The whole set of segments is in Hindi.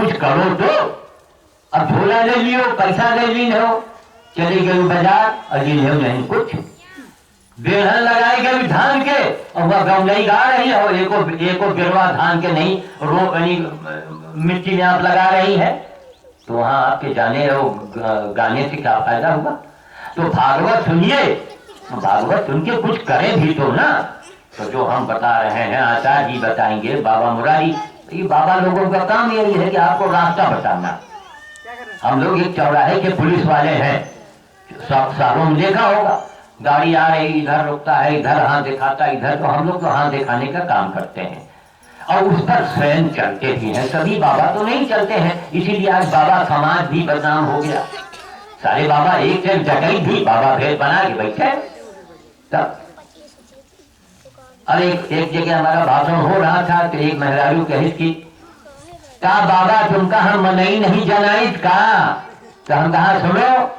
कुछ करो तो। अब झोला ले लियो, पैसा ले ली हो, चली गई बाजार और ये नहीं कुछ, बेहन लगाई गई धान के और वह गाँव नहीं गा रही है, और एको गिरवा धान के नहीं मिट्टी में आप लगा रही है, तो वहां आपके जाने और गाने से क्या फायदा होगा। तो भागवत सुनिए, भागवत सुन के कुछ करें भी तो ना। तो जो हम बता रहे हैं आचार्य जी बताएंगे, बाबा मुरारी, ये बाबा लोगों का काम यही है कि आपको रास्ता बताना। हम लोग एक चौराहे के पुलिस वाले हैं, शहरों में देखा होगा, गाड़ी आ रही इधर रुकता है, इधर हाथ दिखाता है, इधर, तो हम लोग तो हाथ दिखाने का काम करते हैं और उस पर स्वयं चलते भी हैं। सभी बाबा तो नहीं चलते हैं, इसीलिए आज बाबा समाज भी बदनाम हो गया। सारे बाबा एक से जगह भी बाबा भेद बना के बैठे। तब अरे एक जगह हमारा भाषण हो रहा था तो एक मेहरारू कही थी, का बाबा तुमका हम मनई नहीं जनाइत का। तो हम कहा सुनो,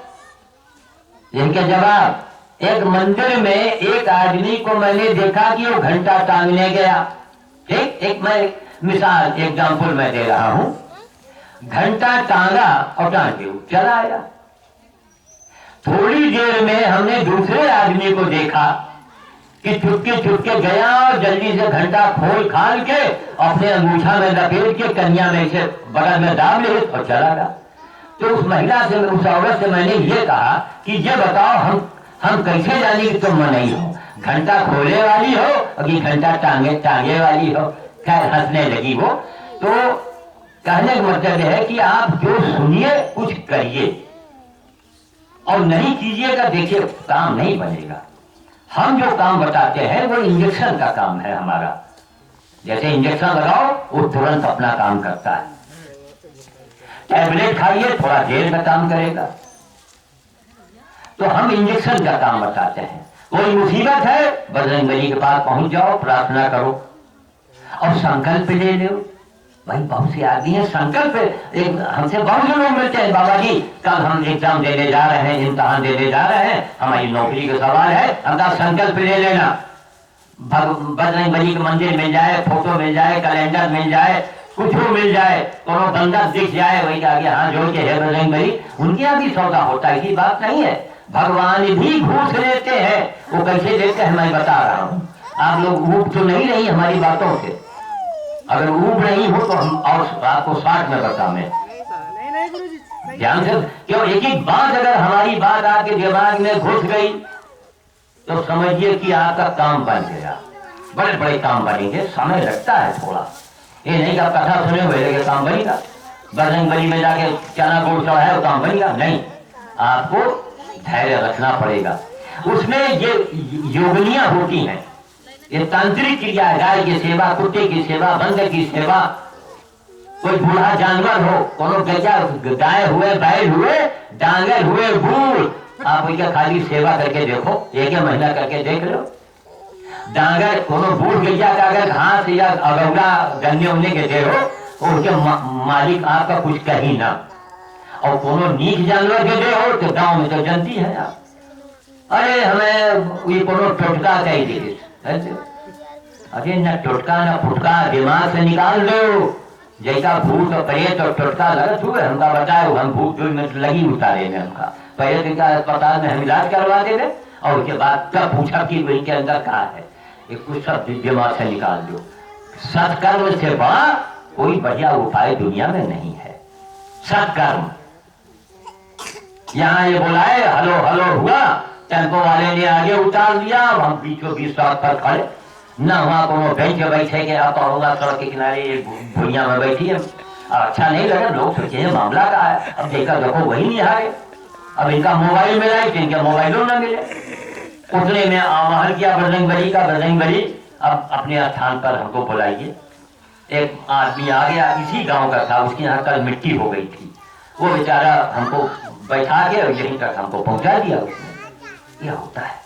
इनके जवाब, एक मंदिर में एक आदमी को मैंने देखा कि वो घंटा टांगने गया। ठीक, एक मैं मिसाल एग्जाम्पल मैं दे रहा हूं, घंटा टांगा और टांग के चला आया। थोड़ी देर में हमने दूसरे आदमी को देखा कि चुपके गया और जल्दी से घंटा खोल खाल के अपने अंगूठा में लपेट के कन्या में से बगल में दाब ले और चला गया। तो उस महिला से, उस औरत से मैंने ये कहा कि ये बताओ हम कैसे जाने कि तुम नहीं हो, घंटा खोले वाली हो और कि घंटा टांगे वाली हो। खैर हंसने लगी वो। तो कहने का मतलब है कि आप जो सुनिए कुछ करिए और नहीं कीजिएगा, देखिए काम नहीं बनेगा। हम जो काम बताते हैं वो इंजेक्शन का काम है हमारा। जैसे इंजेक्शन लगाओ वो तुरंत अपना काम करता है, टैबलेट खाइए थोड़ा देर में काम करेगा। तो हम इंजेक्शन का काम बताते हैं। कोई मुसीबत है, बजरंगबली के पास पहुंच जाओ, प्रार्थना करो और संकल्प ले लो। भाई बहुत से आदमी है संकल्प, एक हमसे बहुत से लोग मिलते हैं, बाबा जी कल हम एग्जाम देने जा रहे हैं, इम्तहान देने जा रहे हैं, हमारी नौकरी का सवाल है, हमारा संकल्प ले लेना। बजरंगबली के मंदिर मिल जाए, फोटो मिल जाए, कैलेंडर मिल जाए, कुछ मिल जाए, कोनो बंदा दिख जाए, वही आगे हाथ जोड़ के है बजरंगबली, उनके यहाँ भी सौदा होता है, ऐसी बात नहीं है। भगवान भी घूस लेते हैं, वो कैसे लेते हैं मैं बता रहा हूं। आप लोग ऊब तो नहीं रही हमारी बातों से, अगर ऊब नहीं हो तो हम और आपको 60 में बता में ध्यान से, क्यों एक एक बात अगर हमारी बात आपके दिमाग में घुस गई तो समझिए कि आपका काम बन गया। बड़े बड़े काम बनेंगे, समय लगता है थोड़ा, ये नहीं कि आप कथा सुने हुए लगे काम बनेगा, बजरंगबली में जाके चना गुड़ चढ़ाया वो काम बनेगा, नहीं, आपको धैर्य रखना पड़ेगा। उसमें ये योगनियां होती हैं, ये तांत्रिक क्रिया, गाय की सेवा, कुत्ते की सेवा, बंदर की सेवा, कोई बूढ़ा जानवर हो, कोनो गाय हुए, बैल हुए, डांगर हुए, बूढ़, आप उनका खाली सेवा करके देखो, एक महीना करके देख लो। डांगर कोनो बूढ़ गैया का अगर घास या अगौरा गन्ने उन्ने के दे हो, उनके मालिक आपका कुछ कही ना, और कोनो नीच जानवर के दे हो तो गांव में तो जनती है आप, अरे हमें ये कोनो टोटका कही दे, अरे न टोटका न फुटका, दिमाग से निकाल दो। जैसा भूत और प्रेत और टोटका लगत हुए हमका बताए, हम भूत में लगी उतारे में हमका पहले तो अस्पताल में हम इलाज करवा दे और उसके बाद तब पूछा कि वही के अंदर कहा है, एक कुछ सब दिमाग से निकाल दो। सत्कर्म से बड़ा कोई बढ़िया उपाय दुनिया में नहीं है। सत्कर्म, यहाँ ये बुलाए, हलो हलो हुआ, टेम्पो वाले ने आगे उतार दिया, हम बीचों बीच सड़क पर खड़े, ना वहाँ कोनो बेंच बैठे के आप होगा, सड़क के किनारे भुइया में बैठी है, अच्छा नहीं लगा, लोग सोचे मामला का है, अब देखा देखो वही नहीं आ रहे, अब इनका मोबाइल मिला है, इनके मोबाइलों न मिले, उतने में आह्वान किया बजरंगबली का, बजरंगबली अब अपने स्थान पर हमको बुलाइए। एक आदमी आ गया, इसी गांव का था, उसके यहाँ कल मिट्टी हो गई थी, वो बेचारा हमको बैठा के और यहीं तक हमको पहुंचा दिया उसने। यह होता है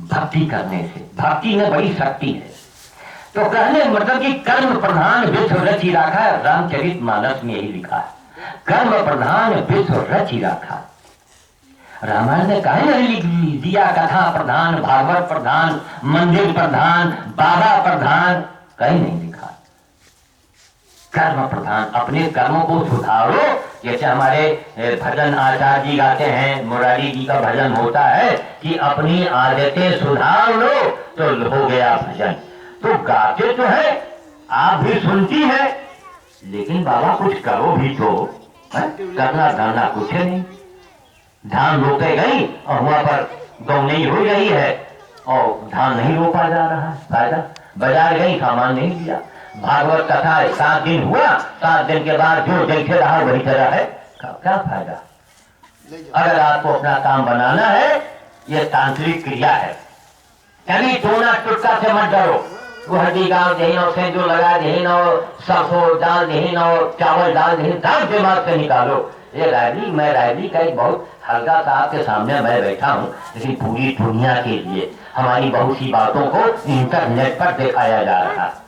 भक्ति करने से, भक्ति में बड़ी शक्ति है। तो कहने मतलब कि कर्म प्रधान विश्व रचि राखा है, रामचरित मानस में यही लिखा है, कर्म प्रधान विश्व रचि राखा। रामायण ने कहे नहीं लिख दिया कथा प्रधान, भागवत प्रधान, मंदिर प्रधान, बाबा प्रधान, कहीं नहीं लिखा। कर्म प्रधान, अपने कर्मों को सुधारो। जैसे हमारे भजन आचार्य जी गाते हैं, मुरारी जी का भजन होता है कि अपनी आदतें सुधार लो तो हो गया भजन। तो गाते तो है, आप भी सुनती है, लेकिन बाबा कुछ करो भी तो। करना धरना कुछ नहीं, धान रोपे गई और वहां पर गौ नहीं हो रही है और धान नहीं रोपा जा रहा है, फायदा। बाजार गई, सामान नहीं दिया। भागवत कथा 7 दिन हुआ, 7 दिन के बाद जो जैसे रहा वही तरह है, क्या फायदा। अगर आपको अपना काम बनाना है, ये तांत्रिक क्रिया है। कभी टोना टुटका से मत डरो। वो हड्डी डाल देना, उसे जो लगा देना, सरसों डाल देना, चावल डाल देना, दाल दिमाग से निकालो। ये रायली, मैं रायली का एक बहुत हल्का सा आपके सामने मैं बैठा हूँ, लेकिन पूरी दुनिया के लिए हमारी बहुत सी बातों को इंटरनेट पर दिखाया जा रहा है।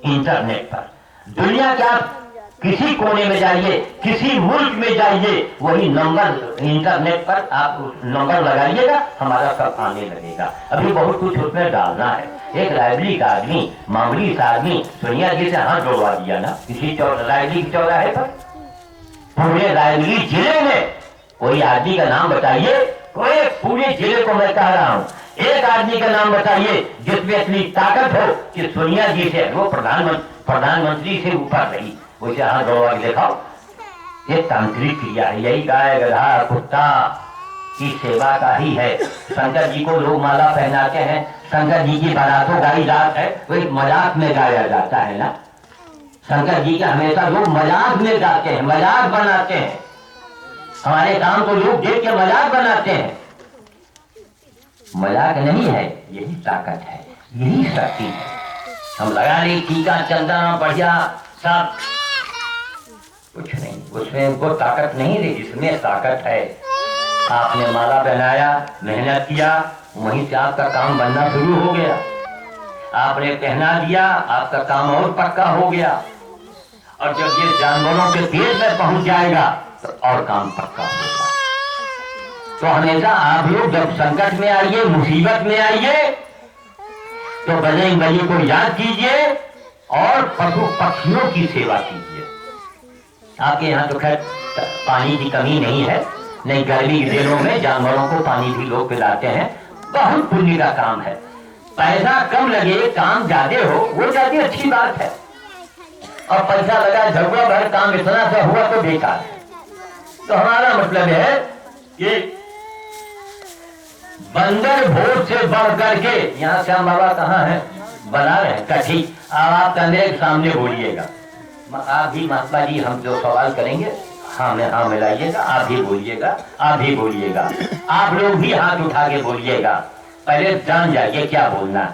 इंटरनेट पर दुनिया के आप किसी कोने में जाइए, किसी मुल्क में जाइए, वही नंबर इंटरनेट पर आप नंबर लगाइएगा, हमारा सब आने लगेगा। अभी बहुत कुछ उसमें डालना है। एक रायबली का आदमी, मामूली सा आदमी, सोनिया जी से हाथ जोड़वा दिया ना किसी रायबली चौराहे पर। पूरे रायबली जिले में कोई आदमी का नाम बताइए, कोई पूरे जिले को मैं कह रहा हूँ, एक आदमी का नाम बताइए जिसमें इतनी ताकत हो कि सोनिया जी से वो प्रधानमंत्री से ऊपर रही, उसे हाथ जोड़वा के दिखाओ। ये तांत्रिक क्रिया है। यही गाय गधा कुत्ता की सेवा का ही है। शंकर जी को लोग माला पहनाते हैं, शंकर जी की बारातों गाई जात है, वो एक मजाक में गाया जाता है ना। शंकर जी के हमेशा लोग मजाक में गाते हैं, मजाक बनाते हैं। हमारे काम को लोग देख के मजाक बनाते हैं। मजाक नहीं है, यही ताकत है, यही शक्ति है। हम लगा ले टीका चंदन बढ़िया सब कुछ नहीं, उसमें वो ताकत नहीं रही जिसमें ताकत है। आपने माला पहनाया, मेहनत किया, वहीं से आपका काम बनना शुरू हो गया। आपने पहना दिया, आपका काम और पक्का हो गया। और जब ये जानवरों के पेट में पहुंच जाएगा तो और काम पक्का होगा। तो हमेशा आप लोग जब संकट में आइए, मुसीबत में आइए, तो बजरंग बली को याद कीजिए और पशु पक्षियों की सेवा कीजिए। आपके यहाँ तो खैर पानी की कमी नहीं है, नहीं गर्मी के दिनों में जानवरों को पानी भी लोग पिलाते हैं, बहुत पुण्य का काम है। पैसा कम लगे, काम ज्यादा हो, वो ज्यादा अच्छी बात है। और पैसा लगा झगड़ा भर काम इतना सा हुआ तो बेकार है। तो हमारा मतलब है कि बंदर भोज से बढ़ करके, यहाँ श्याम बाबा कहाँ है, बना रहे हैं कठी। आप मेरे सामने बोलिएगा, आप भी महात्मा जी हम जो सवाल करेंगे हाँ में हाँ मिलाइएगा, आप भी बोलिएगा, आप भी बोलिएगा, आप लोग भी हाथ उठा के बोलिएगा। पहले जान जाइए क्या बोलना।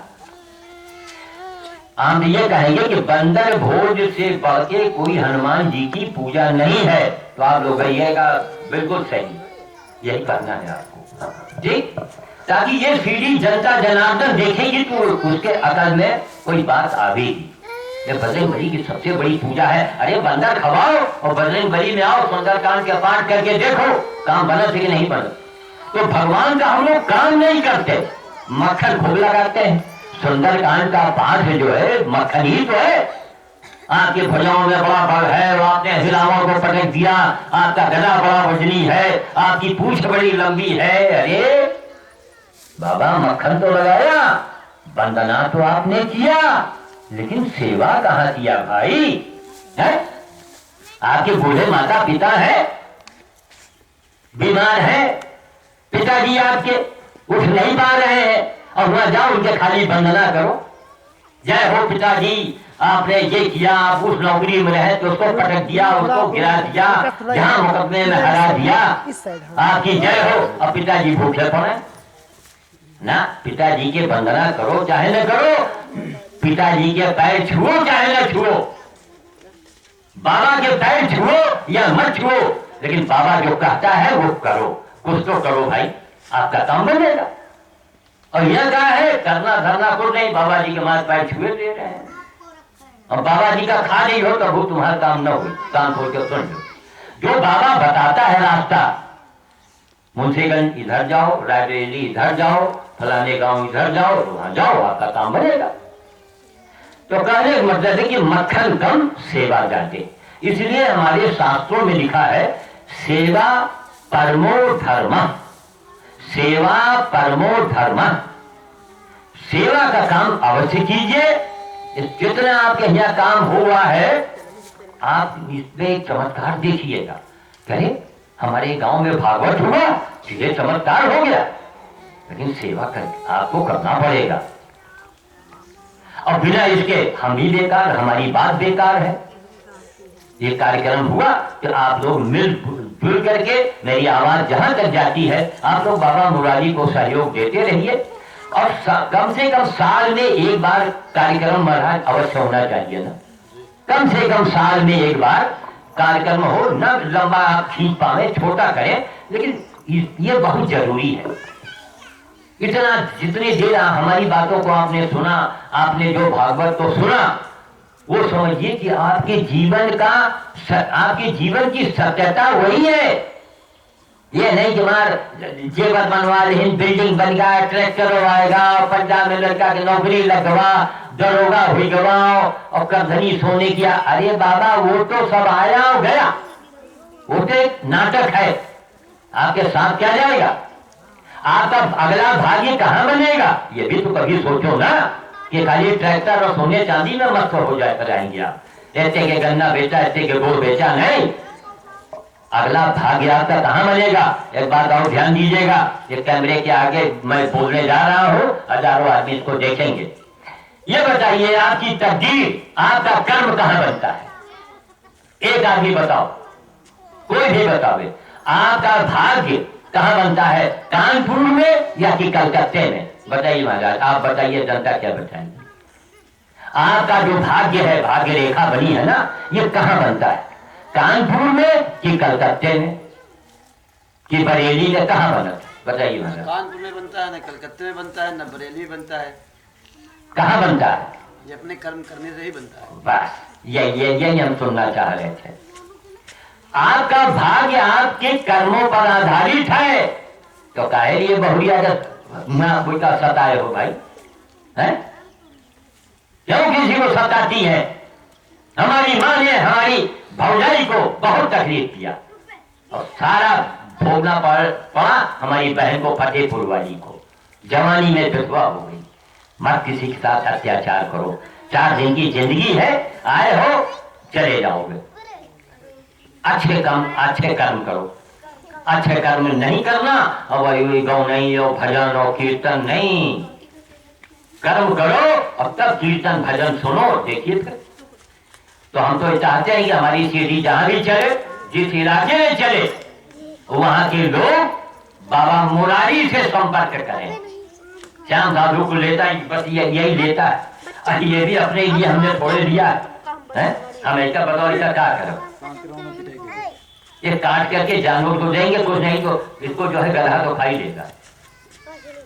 हम ये कहेंगे कि बंदर भोज से बढ़ के कोई हनुमान जी की पूजा नहीं है, तो आप लोग कहिएगा बिल्कुल सही, यही करना है आपको, ठीक, ताकि ये सीधी जनता जनार्दन देखेगी तो उसके अकल में कोई बात आवेगी। ये बजरंग बली की सबसे बड़ी पूजा है। अरे बंदर खवाओ और बजरंग बली में आओ, सुंदरकांड के पाठ करके देखो काम बना कि नहीं बना। तो भगवान का हम लोग काम नहीं करते, मक्खन भोग लगाते हैं। सुंदरकांड का पाठ जो है मक्खन ही तो है। आपके भुजाओं में बड़ा बल है, आपने हिलाओं को पटक दिया, आपका गला बड़ा वजनी है, आपकी पूंछ बड़ी लंबी है। अरे बाबा मक्खन तो लगाया, वंदना तो आपने किया, लेकिन सेवा कहाँ किया भाई है? आपके बूढ़े माता पिता है, बीमार है, पिताजी आपके उठ नहीं पा रहे हैं, और वहां जाओ उनके खाली वंदना करो, जय हो पिताजी आपने ये किया, आप उस नौकरी में रहे तो उसको पटक दिया, उसको गिरा दिया, जहां मुकदमे में हरा दिया, आपकी जय हो। अब पिताजी भूखे पड़े ना, पिताजी के वंदना करो चाहे न करो, पिताजी के पैर छुओ चाहे न छुओ, बाबा के पैर छुओ या मत छुओ, लेकिन बाबा जो कहता है वो करो, कुछ तो करो भाई, आपका काम बनेगा। और यह क्या है, करना धरना कुछ नहीं, बाबा जी के माथ पैर छुए दे रहे हैं। और बाबा जी का खा नहीं हो तो वो तुम्हारा काम न हो, कान खोल के सुन लो। जो बाबा बताता है रास्ता, मुंशीगंज इधर जाओ, रायबरेली इधर जाओ, फलाने गांव इधर जाओ, तो वहां जाओ, आपका काम बनेगा। तो कहने का मतलब है कि मक्खन कम सेवा ज्यादा, इसलिए हमारे शास्त्रों में लिखा है सेवा परमो धर्म, सेवा परमो धर्म। सेवा का काम अवश्य कीजिए। जितना आपके यहाँ काम हुआ है आप इसमें एक चमत्कार देखिएगा। कहे हमारे गांव में भागवत हुआ, ये चमत्कार हो गया, लेकिन सेवा कर आपको करना पड़ेगा। और बिना इसके हम भी बेकार, हमारी बात बेकार है। ये कार्यक्रम हुआ तो आप लोग मिलजुल करके मेरी आवाज जहां तक जाती है आप लोग बाबा मुरारी को सहयोग देते रहिए। और कम से कम साल में एक बार कार्यक्रम महाराज अवश्य होना चाहिए ना, कम से कम साल में एक बार कार्यक्रम हो, न लंबा आप खींच पावे, छोटा करें, लेकिन ये बहुत जरूरी है। इतना जितनी देर हमारी बातों को आपने सुना, आपने जो भागवत को सुना, वो समझिए कि आपके जीवन का, आपके जीवन की सत्यता वही है। ये नहीं कि मार जेवर बनवा ले, बिल्डिंग बन गया, ट्रैक्टर आएगा, पंजाब में लड़का की नौकरी लगवा, दरोगा हुई गवाओ और करधनी सोने किया। अरे बाबा वो तो सब आया और गया, वो तो एक नाटक है। आपके साथ क्या जाएगा? आपका अगला भाग्य कहां बनेगा? ये भी तो कभी सोचो ना कि खाली ट्रैक्टर और सोने चांदी में मस्त हो जाएंगे आप। ऐसे के गन्ना बेचा, ऐसे के गुड़ बेचा, नहीं। अगला भाग्य आपका कहां बनेगा? एक बात और ध्यान दीजिएगा, ये कैमरे के आगे मैं बोलने जा रहा हूं, हजारों आदमी इसको देखेंगे। ये बताइए आपकी तकदीर, आपका कर्म कहां बनता है? एक आदमी बताओ, कोई भी बतावे, आपका भाग्य कहां बनता है? कानपुर में या कि कलकत्ते में? बताइए महाराज, आप बताइए, जनता क्या बताएंगे? आपका जो भाग्य है, भाग्य रेखा बनी है ना, ये कहां बनता है? कानपुर में कि कलकत्ते में कि बरेली में? कहां बना? बताइए महाराज। कानपुर में बनता है, न कलकत्ते में बनता है, न बरेली में बनता है। कहां बनता है? ये अपने कर्म करने से ही बनता है। बस यही हम सुनना चाह रहे थे। आपका भाग्य आपके कर्मों पर आधारित है। तो काहे लिए बहुरिया का सताए हो भाई, हैं? क्यों किसी को सताती है? हमारी मां ने हमारी भौजाई को बहुत तकलीफ किया और सारा भोगना पड़ा हमारी बहन को, फतेहपुर वाली को। जवानी में विधवा हो गई। मत किसी के साथ अत्याचार करो, 4 दिन की जिंदगी है, आए हो चले जाओगे। अच्छे कर्म करो। अच्छे कर्म नहीं करना और वही गौ नहीं हो, भजन और कीर्तन नहीं। कर्म करो और तब कीर्तन भजन सुनो, देखिए। तो हम तो चाहते हैं कि हमारी सीढ़ी जहां भी चले, जिस इलाके में चले, वहां के लोग बाबा मुरारी से संपर्क करें। श्याम साधु को लेता है, बस यही लेता है। ये भी अपने लिए हमने थोड़े लिया है। हम ऐसा बताओ, ऐसा क्या करो? ये काट करके जानवर को देंगे, कुछ नहीं तो इसको जो है गधा तो खा ही लेगा।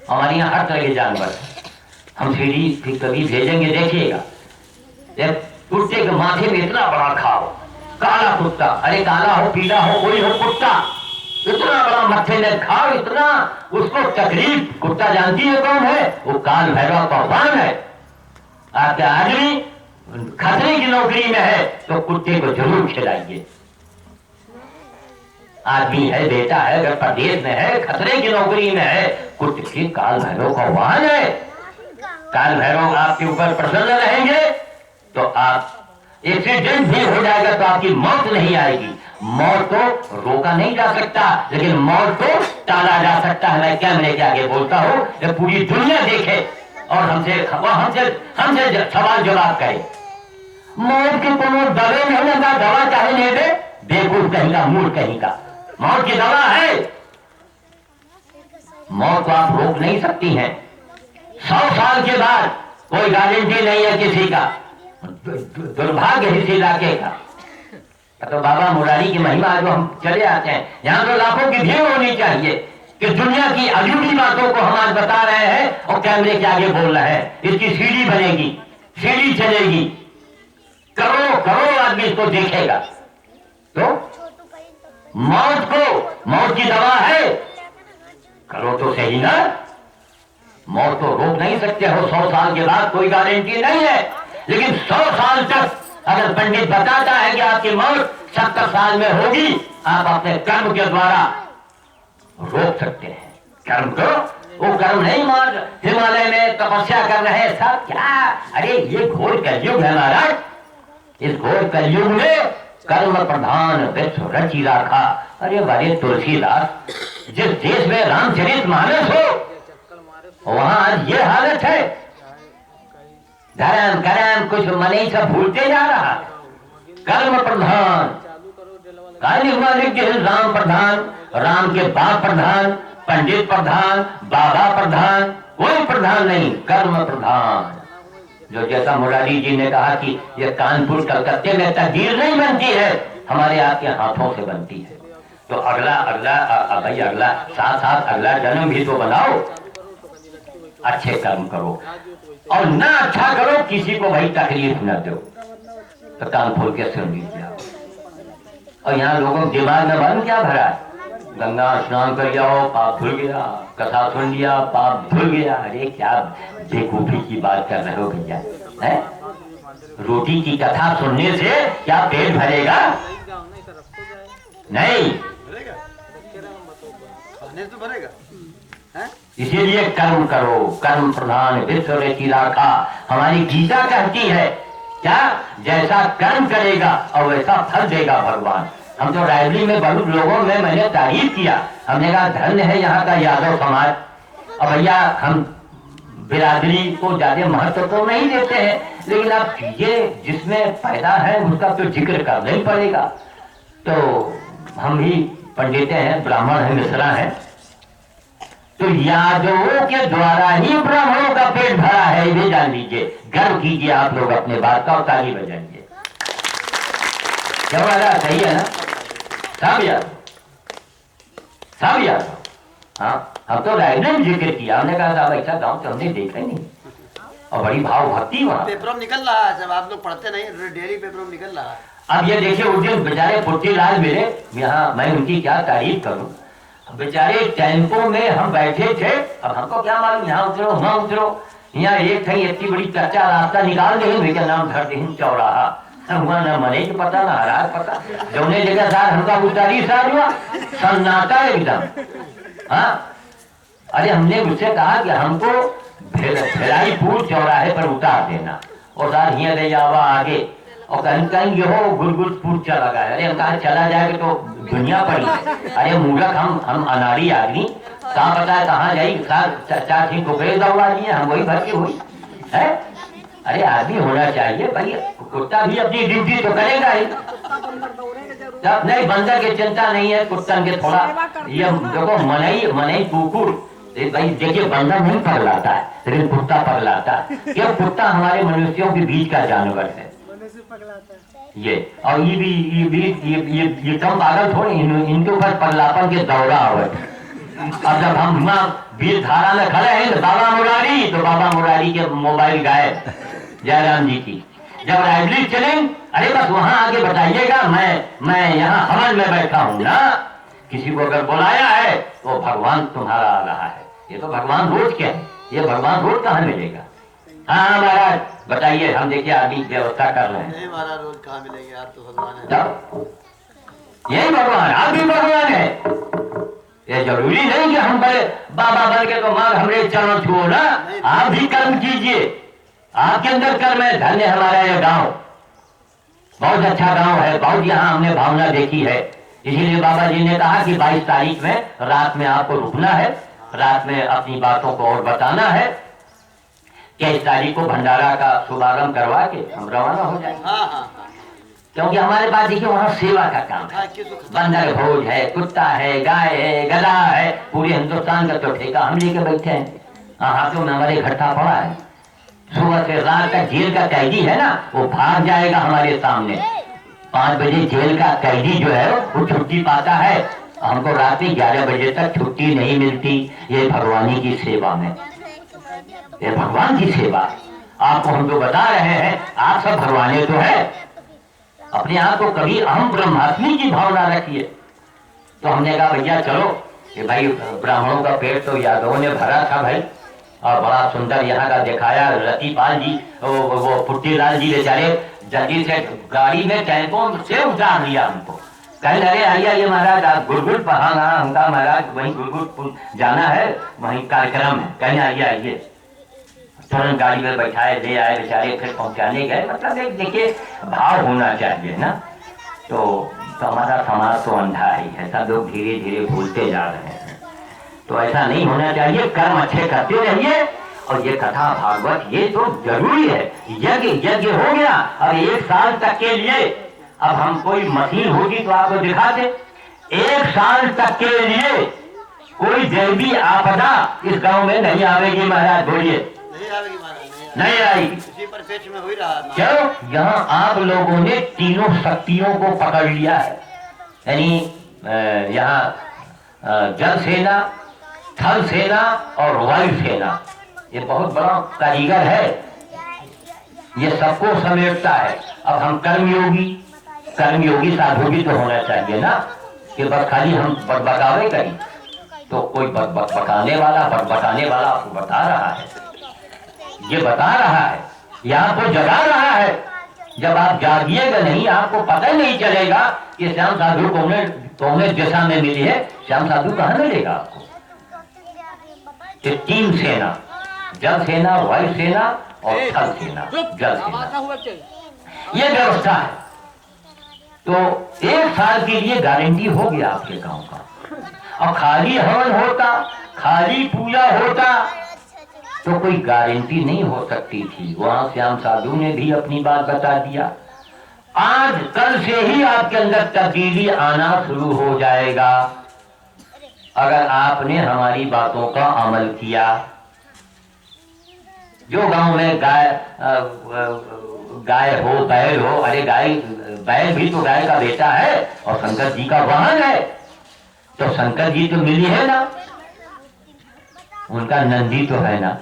हमारे यहाँ हर तरह के जानवर, हम सीढ़ी कभी भेजेंगे, देखिएगा। कुत्ते के माथे में इतना बड़ा खाओ, काला कुत्ता, अरे काला हो पीला हो कोई हो कुत्ता, इतना बड़ा माथे में खाओ, इतना उसको तकलीफ। कुत्ता जानती है कौन है? वो काल भैरव भगवान है। आपका आदमी खतरे की नौकरी में है तो कुत्ते को जरूर खिलाइए। आदमी है, बेटा है, अगर प्रदेश में है, खतरे की नौकरी में है, कुत्ते काल भैरव का वाहन है। काल भैरव आपके ऊपर प्रसन्न रहेंगे तो आप, एक्सीडेंट भी हो जाएगा तो आपकी मौत नहीं आएगी। मौत को रोका नहीं जा सकता, लेकिन मौत को टाला जा सकता है। मैं कैमरे के आगे बोलता हूं, जब पूरी दुनिया देखे और हमसे सवाल जवाब करे। मौत के कोनो दवे नहीं लगा, दवा चाहे नहीं दे, बेवकूफ कहीं का, मूर्ख कहीं का। मौत की दवा है, मौत को आप रोक नहीं सकती हैं। 100 साल के बाद कोई गारंटी नहीं है किसी का। दुर्भाग्य इस इलाके का। तो बाबा मुरारी की महिमा जो हम चले आते हैं, यहाँ तो लाखों की भीड़ होनी चाहिए कि दुनिया की अजूबी बातों को हम आज बता रहे हैं और कैमरे के आगे बोल रहे हैं। इसकी सीढ़ी बनेगी, सीढ़ी चलेगी, करोड़ों आदमी इसको देखेगा। तो मौत की दवा है, करो तो सही ना। मौत तो रोक नहीं सकते हो, 100 साल के बाद कोई गारंटी नहीं है। लेकिन 100 साल तक अगर पंडित बताता है कि आपकी मौत 70 साल में होगी, आप अपने कर्म के द्वारा रोक सकते हैं। कर्म को वो कर्म नहीं मार, हिमालय में तपस्या कर रहे हैं सब क्या, अरे ये घोर कलयुग है महाराज। इस घोर कलयुग में कर्म प्रधान विश्व रची राखा। अरे बड़े तुलसीदास, जिस देश में रामचरित मानस हो वहां आज ये हालत है। धर्म कर्म कुछ मन ही सब भूलते जा रहा। कर्म प्रधान राम प्रधान, राम के बाप प्रधान, पंडित प्रधान, बाबा प्रधान, कोई प्रधान नहीं, कर्म प्रधान। जो जैसा मुरारी जी ने कहा कि ये कानपुर कलकत्ते में तकदीर नहीं बनती है, हमारे आपके हाथों से बनती है। तो अगला भाई अगला साथ अगला जन्म भी तो बनाओ, अच्छे कर्म करो और ना अच्छा करो, किसी को भाई तकलीफ न दो। तो कान खोल के सुन लीजिए। और यहाँ लोगों के दिमाग में बन क्या भरा है, गंगा स्नान कर जाओ पाप धुल गया, कथा सुन लिया पाप धुल गया। अरे क्या बेवकूफी की बात कर रहे हो भैया, है? रोटी की कथा सुनने से क्या पेट भरेगा? नहीं, तो भरेगा। इसीलिए कर्म करो, कर्म प्रधान विश्व रची राखा। हमारी गीता कहती है क्या, जैसा कर्म करेगा और वैसा फल देगा भगवान। हम तो रायबरेली में बहुत लोगों में मैंने तारीफ किया, हमने कहा धन्य है यहाँ का यादव समाज। और भैया हम बिरादरी को ज्यादा महत्व तो नहीं देते हैं, लेकिन आप ये जिसमें पैदा है उसका तो जिक्र करना ही पड़ेगा। तो हम भी पंडित हैं, ब्राह्मण हैं, मिश्रा हैं, तो यादवों के द्वारा ही ब्राह्मणों का पेट भरा है, ये जान लीजिए। गर्व कीजिए आप लोग अपने बात का और ताली बजाइए। क्या वाला सही है ना? सब याद। हाँ, हम तो रायबरेली में जिक्र किया, हमने कहा साहब ऐसा गाँव तो हमने देखा ही नहीं, और बड़ी भाव भक्ति वहाँ पेपरों में निकल रहा है। जब आप लोग पढ़ते नहीं, डेली पेपरों में निकल रहा है। अब ये देखिए उस दिन बेचारे पुट्टीलाल मिले यहाँ, मैं उनकी क्या तारीफ करूं। बेचारे टेम्पो में हम बैठे थे, अब हमको क्या मालूम यहाँ उतरो वहाँ उतरो, यहाँ एक थी इतनी बड़ी चर्चा रास्ता निकाल दे, भैया नाम धर दे चौराहा, हुआ ना मने की पता ना हराज पता, जौने जगह सार हमका उतारी सार हुआ सन्नाटा एकदम। हाँ, अरे हमने उससे कहा कि हमको भिलाईपुर चौराहे पर उतार देना, और सार यहाँ ले जावा आगे, और कहीं ये हो गुलगुलपुर चला गया। अरे हम कहा चला जाएगा तो दुनिया पड़ी। अरे मूर्ख हम अनाड़ी आदमी, कहाँ पता है कहाँ जाई, चार ठीक कुकरे दौड़ा दिए, हम वही भर के हुई है। अरे आदमी होना चाहिए भाई, कुत्ता भी अपनी ड्यूटी तो करेगा ही। तब नहीं, बंदर की चिंता नहीं है, कुत्ता के थोड़ा ये देखो मनई कुकुर भाई देखिए, बंदर नहीं पगलाता है लेकिन कुत्ता पगलाता है। क्यों? कुत्ता हमारे मनुष्यों के बीच का जानवर है ये, और ये कम पागल थोड़े, इनके ऊपर पगलापन के दौरा हुए। अब जब हम वीर धारा में खड़े हैं तो बाबा मुरारी के मोबाइल गायब, जयराम जी की। जब रायबरेली चले, अरे बस वहां आगे बताइएगा मैं यहाँ हवन में बैठा हूँ ना, किसी को अगर बुलाया है तो भगवान तुम्हारा आ रहा है। ये तो भगवान रोज क्या है, ये भगवान रोज कहाँ मिलेगा? हाँ महाराज बताइए, हम देखिए आदमी व्यवस्था कर रहे हैं। नहीं महाराज, रोज कहाँ मिलेंगे, आप तो भगवान है। तब यही भगवान, आप भी भगवान है। ये जरूरी नहीं कि हम बड़े बाबा बन के तो मांग हमरे चरण छुओ ना, आप भी कर्म कीजिए, आपके अंदर कर्म है। धन्य हमारा ये गांव, बहुत अच्छा गांव है, बहुत यहाँ हमने भावना देखी है। इसीलिए बाबा जी ने कहा कि 22 तारीख में रात में आपको रुकना है, रात में अपनी बातों को और बताना है। 23 तारीख को भंडारा का शुभारंभ करवा के हम रवाना हो जाएंगे। हाँ। क्योंकि हमारे पास देखिए वहाँ सेवा का काम है, बंदर भोज है, कुत्ता है, गाय है, गधा है, पूरे हिंदुस्तान का तो ठेका हम लेके बैठे हैं। हाथों में हमारे इकट्ठा पड़ा है। सुबह से रात तक जेल का कैदी है ना, वो भाग जाएगा हमारे सामने। 5 बजे जेल का कैदी जो है वो छुट्टी पाता है, हमको रात में 11 बजे तक छुट्टी नहीं मिलती। ये भगवानी की सेवा में, ये भगवान की सेवा। आपको हम तो बता रहे हैं, आप सब भगवाने तो है, अपने आप को कभी अहम ब्रह्मास्मि की भावना रखिए। तो हमने कहा भैया चलो, ये भाई ब्राह्मणों का पेट तो यादवों ने भरा था भाई, और बड़ा सुंदर यहाँ का दिखाया रतिपाल जी, वो पुट्टीलाल जी बेचारे जल्दी से गाड़ी में टेम्पो से उतार लिया हमको। कह लगे आइए ये महाराज आप गुड़गुड़ पढ़ाना हमका महाराज, वहीं गुड़गुड़ जाना है, वहीं कार्यक्रम है। कहने आइए आइए, तुरंत गाड़ी में बैठाए ले आए बेचारे, फिर पहुंचाने गए। मतलब एक देखिए भाव होना चाहिए ना। तो हमारा समाज तो अंधा ही है, सब लोग धीरे धीरे भूलते जा रहे हैं। तो ऐसा नहीं होना चाहिए, कर्म अच्छे करते रहिए। और ये कथा भागवत ये तो जरूरी है। यज्ञ हो गया, अब 1 साल तक के लिए, अब हम कोई मशीन होगी तो आपको दिखाते, 1 साल तक के लिए कोई दैवी आपदा इस गांव में नहीं आवेगी महाराज। बोलिए नहीं आएगी महाराज, नहीं आएगी। इसी परिपेक्ष में हो ही रहा है। क्यों? यहाँ आप लोगों ने तीनों शक्तियों को पकड़ लिया है। यानी यहाँ जल सेना, थल सेना और वायु सेना, ये बहुत बड़ा कारीगर है, ये सबको समेटता है। अब हम कर्मयोगी साधु भी तो होना चाहिए ना, कि बस खाली हम बकबकावे करें। तो कोई बकबकाने वाला आपको बता रहा है, ये बता रहा है, ये आपको जगा रहा है। जब आप जागिएगा नहीं, आपको पता ही नहीं चलेगा कि श्याम साधु कौन दिशा में मिली है, श्याम साधु कहाँ मिलेगा आपको। ये 3 सेना, जल सेना, वायु सेना और थल सेना, जल सेना, ये व्यवस्था है। तो 1 साल के लिए गारंटी हो गया आपके गांव का। और खाली हवन होता, खाली पूजा होता तो कोई गारंटी नहीं हो सकती थी। वहां श्याम साधु ने भी अपनी बात बता दिया। आज कल से ही आपके अंदर तब्दीली आना शुरू हो जाएगा अगर आपने हमारी बातों का अमल किया। जो गांव में गाय हो, बैल हो, अरे बैल भी तो गाय का बेटा है और शंकर जी का वाहन है। तो शंकर जी तो मिली है ना, उनका नंदी तो है ना।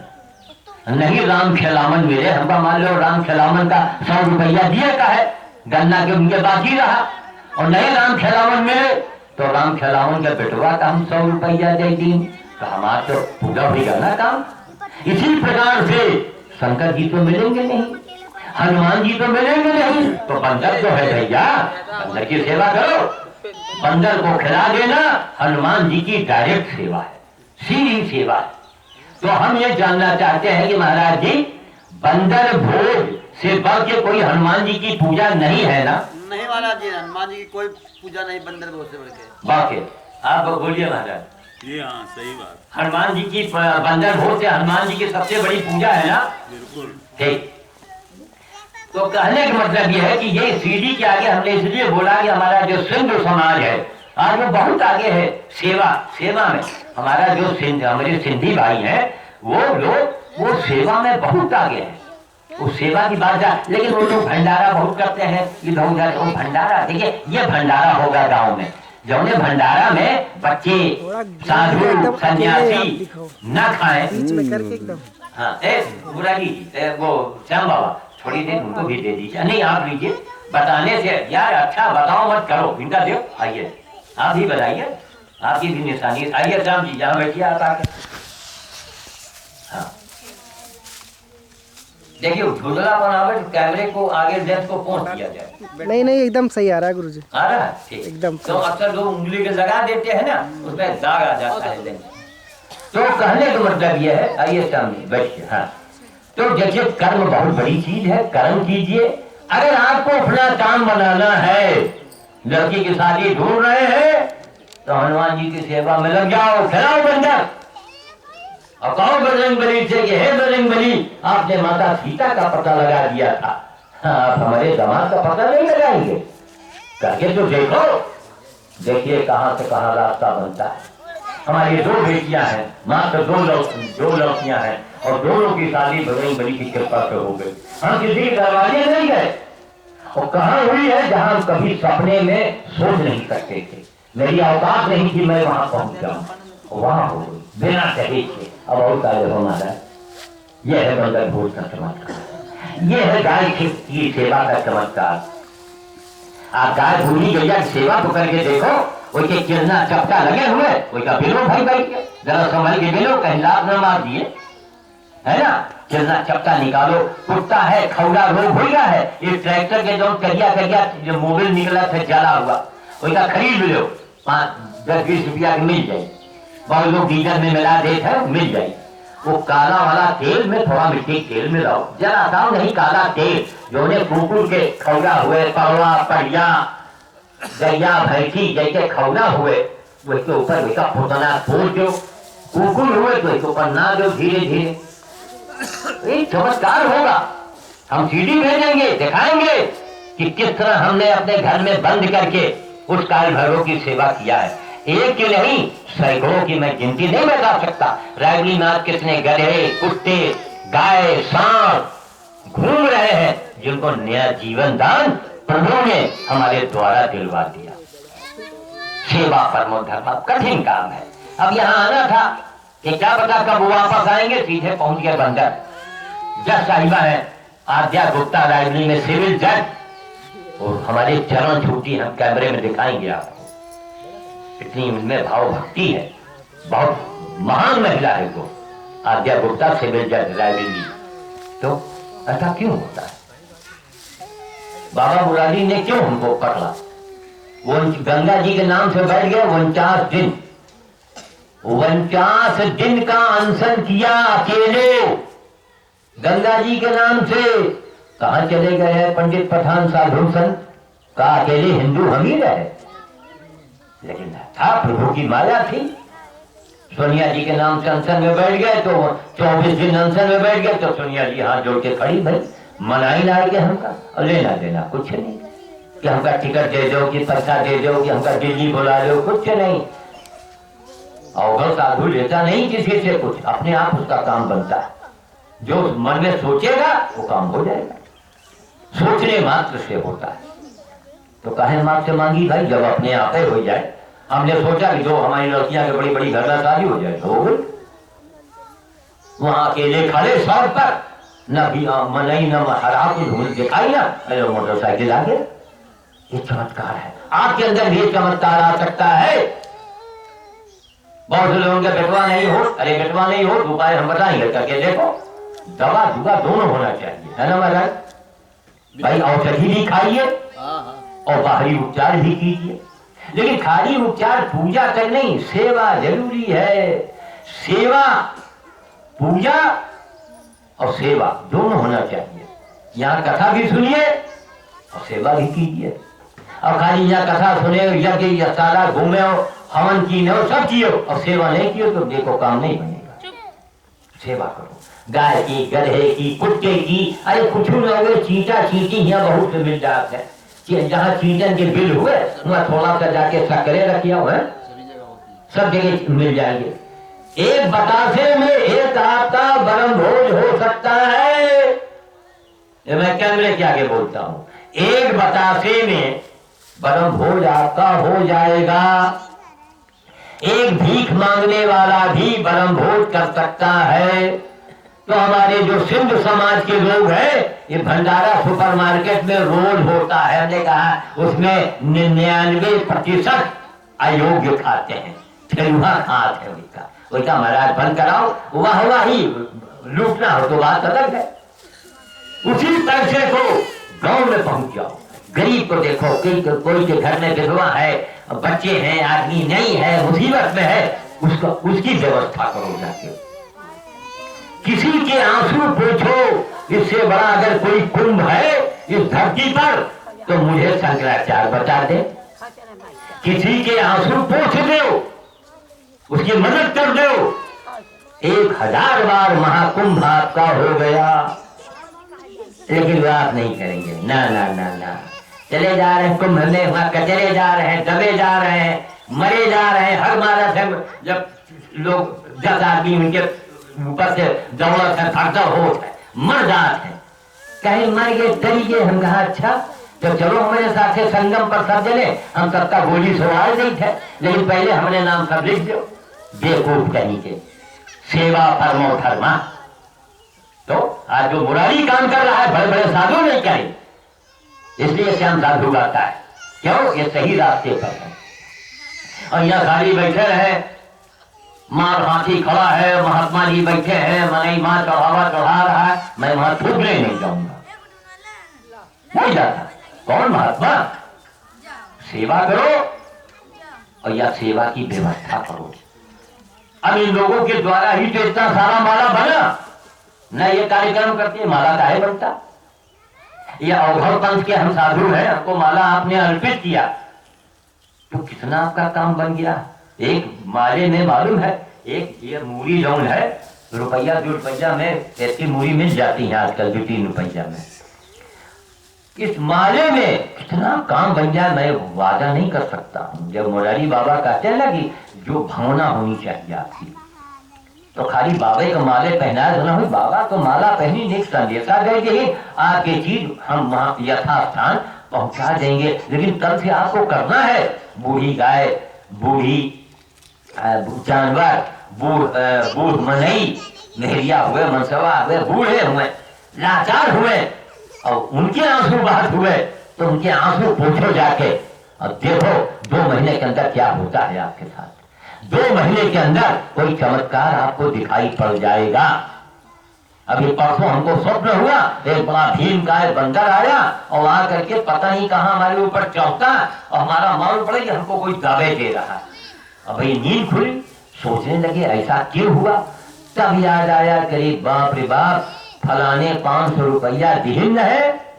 नहीं राम खेलावन मिले, हमका मान लो राम खेलावन का 100 रुपया दिए का है, गन्ना के उनके बाकी रहा। और नहीं राम खेलावन मिले तो राम खेलावन के बेटवा का हम 100 रुपया दे दी, तो हमारा तो पूरा भी करना काम। इसी प्रकार से शंकर जी तो मिलेंगे नहीं, हनुमान जी तो मिलेंगे नहीं, तो बंदर तो है भैया, बंदर की सेवा करो। बंदर को खिला देना हनुमान जी की डायरेक्ट सेवा है, सीधी सेवा है। तो हम ये जानना चाहते हैं कि महाराज जी बंदर भोज से बढ़ के कोई हनुमान जी की पूजा नहीं है ना? नहीं महाराज जी, हनुमान जी की कोई पूजा नहीं बंदर भोज से बढ़ के। बाकी आप बोलिए महाराज। ये हाँ सही बात। हनुमान जी की बंदर भोज से हनुमान जी की सबसे बड़ी पूजा है ना? बिल्कुल ठीक। तो कहने का मतलब यह है कि ये सीढ़ी के आगे हमने इसलिए बोला कि हमारा जो सिंधु समाज है आज वो बहुत आगे है सेवा में। हमारा जो हमारे सिंधी भाई हैं वो लोग वो सेवा में बहुत आगे है। वो सेवा की बात है, लेकिन वो लोग भंडारा बहुत करते हैं। इधर उधर वो भंडारा, देखिए ये भंडारा होगा गांव में, जो भंडारा में बच्चे साधु सन्यासी न खाएं। हाँ वो श्याम बाबा थोड़ी देर उनको भी दे दीजिए। नहीं आप लीजिए, बताने से यार अच्छा बताओ मत करो, इनका दो। आइए आप भी बताइए, आपकी भी निशानी। आइए श्याम जी जहाँ बैठिए आप आके। हाँ देखिए धुंधला बनावट कैमरे को आगे लेंस को पहुंच दिया जाए। नहीं एकदम सही आ रहा है गुरुजी, आ रहा है ठीक एकदम। तो अक्सर लोग उंगली के लगा देते हैं ना, उसमें दाग आ जाता है लेंस। तो कहने का मतलब यह है, आइए श्याम जी बैठिए। हाँ तो देखिए कर्म बहुत बड़ी चीज है, कर्म कीजिए। अगर आपको अपना काम बनाना है, लड़की की शादी ढूंढ रहे हैं तो हनुमान जी की सेवा में लग जाओ, खिलाओ बंदर और कहो बजरंगबली से कि हे बजरंगबली आपने माता सीता का पता लगा दिया था, आप हमारे दामाद का पता नहीं लगाएंगे? करके तो देखो, देखिए कहां से कहां रास्ता बनता है। हमारी 2 बेटियां हैं, मात्र 2 लड़कियां हैं और दोनों की शादी बजरंगबली की कृपा से हो गई। हम किसी के दरवाजे नहीं गए और कहां हुई है जहां हम कभी सपने में सोच नहीं सकते थे। मेरी औकात नहीं थी मैं वहां पहुंच जाऊं, वहां हो गई बिना दहेज के। अब और कार्य होना है। यह है बंदर भोज का चमत्कार, यह है गाय की सेवा का चमत्कार। आप गाय भूली गैया की सेवा तो करके देखो, वो के किरना चपटा लगे हुए, वो का बिलो भाई बैठ के जरा संभल के बिलो, कहीं लाभ न मार दिए। है ना, चलना चपटा निकालो, कुत्ता है खौरा रोग हो गया है, इस ट्रैक्टर के जो करिया करिया जो मोबिल निकला था जला हुआ, उसका खरीद लो, 5-10-20 रुपया की मिल जाए, बहुत लोग डीजल में मिला देते हैं, मिल जाए। वो काला वाला तेल में थोड़ा मिट्टी तेल में लाओ, जरा सा नहीं, काला तेल जो ने कुकुर के खौरा हुए, पौवा पड़िया गैया भैंसी जैसे खौरा हुए उसके ऊपर उसका फुटना फोड़ दो, कुकुर हुए तो इसके ऊपर ना दो, धीरे धीरे एक चमत्कार होगा। हम सीडी भेजेंगे, दिखाएंगे कि किस तरह हमने अपने घर में बंद करके उस काल भैरव की सेवा किया है। एक की नहीं, सैकड़ों की मैं गिनती नहीं बता सकता। रायबली में आज कितने गधे, कुत्ते, गाय, सांप घूम रहे हैं जिनको नया जीवन दान प्रभु ने हमारे द्वारा दिलवा दिया। सेवा परमो धर्म कठिन काम है। अब यहाँ आना था कि क्या पता कब वापस आएंगे, सीधे पहुंच गए बंदर। जज साहिबा है आद्या गुप्ता, रायबली में सिविल जज, और हमारे चरण छूटी हम कैमरे में दिखाएंगे आपको। इतनी उनमें भाव भक्ति है, बहुत महान महिला है वो आद्या गुप्ता, सिविल जज रायबरेली। तो ऐसा क्यों होता है? बाबा मुरारी ने क्यों हमको पकड़ा? वो गंगा जी के नाम से बैठ गए 49 दिन, 49 दिन का अनशन किया अकेले गंगा जी के नाम से। कहां चले गए हैं पंडित पठान साधु संत? का अकेले हिंदू हम ही रहे, लेकिन था प्रभु की माया थी। सोनिया जी के नाम से अनशन में बैठ गए तो 24 दिन अनशन में बैठ गए तो सोनिया जी हाथ जोड़ के खड़ी, भाई मनाई लाएंगे हमका, और लेना देना कुछ नहीं कि हमका टिकट दे दो, कि पैसा दे दो, कि हमका दिल्ली बुला दो, कुछ नहीं। अवघड़ साधु लेता नहीं किसी से कुछ, अपने आप उसका काम बनता है। जो मन में सोचेगा वो काम हो जाएगा, सोचने मात्र से होता है। तो काहे माँ से मांगी भाई, जब अपने आप ही हो जाए। हमने सोचा कि जो हमारी लड़कियां की बड़ी बड़ी घर में शादी हो जाए तो हो गई। वहां अकेले खड़े सड़क पर, न भी मनई न हरा को धूल दिखाई ना, अरे मोटरसाइकिल आ गया। ये चमत्कार है, आपके अंदर भी चमत्कार आ सकता है। बहुत से लोगों के बेटवा नहीं हो, अरे बेटवा नहीं हो तो उपाय हम बताएंगे करके देखो। दवा दुआ दोनों होना चाहिए, है ना महाराज भाई? औषधि भी खाइए और बाहरी उपचार भी कीजिए, लेकिन खाली उपचार पूजा तक नहीं, सेवा जरूरी है। सेवा, पूजा और सेवा दोनों होना चाहिए। यहाँ कथा भी सुनिए और सेवा भी कीजिए। और खाली यहाँ कथा सुने, यज्ञ सारा घूमे हो, हवन की हो, सब किए और सेवा नहीं किए तो देखो काम नहीं बनेगा। सेवा करो, गाय की, गधे की, कुत्ते की, अरे कुछ न हुए चींटा चींटी यहाँ बहुत मिल जाते हैं। जहाँ चींटन के बिल हुए वहाँ थोड़ा सा जाके सकरे रखिया हुआ है, सब जगह मिल जाएंगे। एक बतासे में एक आपका बरम भोज हो सकता है। ये मैं कैमरे के आगे बोलता हूँ, एक बतासे में बरम भोज आपका हो जाएगा। एक भीख मांगने वाला भी बरम भोज कर सकता है। तो हमारे जो सिंध समाज के लोग हैं, ये भंडारा सुपरमार्केट में रोज होता है, हमने कहा उसमें 99% अयोग्य खाते हैं, ठेलुआ खाते हैं। उसका महाराज बंद कराओ, वाह वाह ही लूटना हो तो बात अलग है। उसी पैसे को गांव में पहुंच जाओ, गरीब को देखो, कोई के घर में विधवा है, बच्चे हैं, आदमी नहीं है, मुसीबत में है, उसकी व्यवस्था करो जाके। किसी के आंसू पूछो, इससे बड़ा अगर कोई कुंभ है इस धरती पर तो मुझे शंकराचार्य बता दे। किसी के आंसू पूछ दो, उसकी मदद कर दो, 1000 बार महाकुंभ आपका हो गया। लेकिन बात नहीं करेंगे, ना ना ना ना, चले जा रहे हैं कुंभ में, वहां कचरे जा रहे हैं, दबे जा रहे हैं, मरे जा रहे हैं। हर मारा से जब लोग 10 आदमी उनके ऊपर से दौलत है, फर्जा हो है, मर जाते हैं, कहीं मर गए तरीके। हम कहा अच्छा तो चलो हमारे साथ संगम पर सब जने, हम सबका गोली सवाल नहीं थे, लेकिन पहले हमने नाम सब लिख दो। बेवकूफ कहीं के, सेवा परमो धर्मा। तो आज जो मुरारी काम कर रहा है, बड़े बड़े साधु नहीं करें, इसलिए श्याम साधु गाता है, क्यों? ये सही रास्ते पर है। और यहाँ खाली बैठे रहे, मार हाथी खड़ा है, महात्मा जी बैठे हैं, मनई माँ चढ़ावा चढ़ा रहा है, मैं वहां थूकने नहीं जाऊंगा, नहीं जाता। कौन महात्मा? सेवा करो और या सेवा की व्यवस्था करो। अब इन लोगों के द्वारा ही तो इतना सारा माला बना, न ये कार्यक्रम करते माला काहे बनता? ये अवघड़ पंथ के हम साधु हैं, हमको माला आपने अर्पित किया तो कितना आपका काम बन गया। एक माले में मालूम है, एक ये मूरी जौन है, रुपया 2 रुपया में ऐसी मूरी मिल जाती है आजकल 2-3 रुपया में। इस माले में कितना काम बन जाए मैं वादा नहीं कर सकता हूँ। जब मुरारी बाबा कहते हैं ना कि जो भावना होनी चाहिए आपकी, तो खाली बाबे को माले पहनाए तो ना हुई, बाबा तो माला पहनी नहीं, संदेशा दे दी, आपके चीज हम वहाँ यथास्थान पहुंचा देंगे। लेकिन कल से आपको करना है, बूढ़ी गाय, बूढ़ी जानवर, बूढ़ मनई, मेहरिया हुए, मनसवा हुए, बूढ़े हुए, लाचार हुए और उनके आंसू बात हुए तो उनके आंसू पूछो जाके और देखो 2 महीने के अंदर क्या होता है आपके साथ। 2 महीने के अंदर कोई चमत्कार आपको दिखाई पड़ जाएगा। अभी परसों हमको स्वप्न हुआ, एक बड़ा भीम का बंदर आया और आ करके पता नहीं कहाँ हमारे ऊपर चौंका और हमारा मालूम पड़ा कि हमको कोई दावे दे रहा है। अब भाई नींद खुली, सोचने लगे ऐसा क्यों हुआ। तब याद आया, करीब बाप रे बाप, फलाने 500 रुपया दिहिन है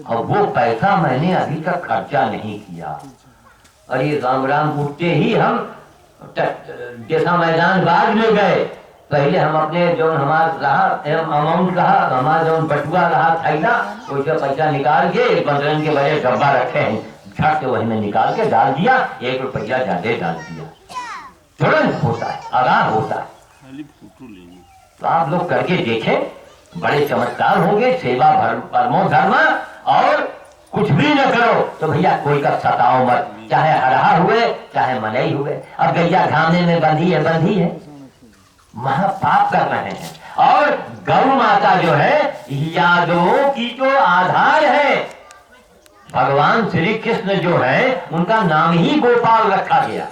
और वो पैसा मैंने अभी तक खर्चा नहीं किया। और ये राम राम उठते ही हम जैसा मैदान बाग में गए, पहले हम अपने जो हमारा रहा अमाउंट रहा, हमारा जो बटुआ रहा थैला, उससे पैसा निकाल के एक बंदरन के बड़े डब्बा रखे हैं, झट से वही में निकाल के डाल दिया, 1 रुपया ज्यादा डाल दिया। तुरंत होता है, आराम होता है। तो आप लोग करके देखें, बड़े चमत्कार होंगे। सेवा परमो धर्म, और कुछ भी न करो तो भैया कोई का सताओ मत, चाहे हरहा हुए चाहे मनई हुए। अब गैया घामने में बंधी है, महापाप कर रहे हैं। और गौ माता जो है यादवों की तो आधार है। भगवान श्री कृष्ण जो है उनका नाम ही गोपाल रखा गया।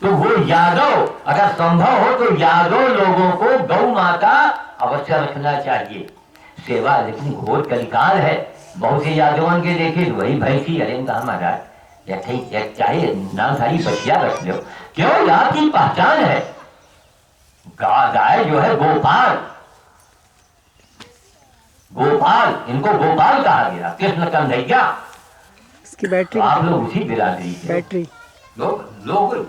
तो वो यादव, अगर संभव हो तो यादव लोगों को गौ माता अवश्य रखना चाहिए। सेवा लेकिन घोर कलिकाल है। बहुत से यादवों के देखे तो वही भैंसी, अरे कहा महाराज चाहे नामधारी बचिया रख लो, क्यों? आपकी पहचान है। गाय जो है गोपाल, इनको गोपाल कहा गया, कृष्ण कन्हैया। इसकी बैटरी, तो आप लोग उसी बिरादरी के बैटरी लोग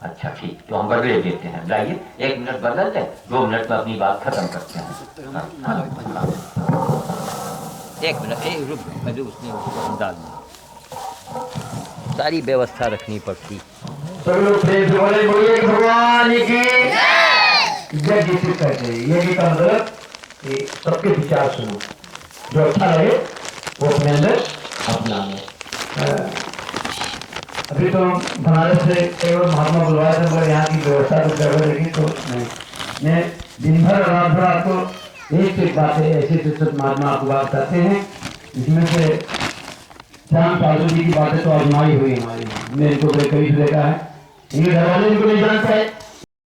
अच्छा ठीक, तो हम बदले देते हैं। लाइए 1 मिनट बदल दें, 2 मिनट में अपनी बात खत्म करते हैं। हाँ, 1 मिनट रुक, मैं उसने डाल सारी व्यवस्था रखनी पड़ती। सब लोग प्रेम से बोले भगवान की जय। जिसे कहते हैं ये का मतलब सबके विचार सुनो, जो अच्छा लगे वो अपने अंदर अपना ले। अभी तो बनारस से केवल महात्मा बुलवाया था, मगर यहाँ की व्यवस्था तो कर रही, तो मैं दिन भर रात भर आपको एक से बातें ऐसे महात्मा आपको बात करते हैं। इसमें से श्याम साधु जी की बातें तो आजमाई हुई हमारी, मैंने इनको कई से देखा है। इनके घर वाले इनको नहीं जानते हैं,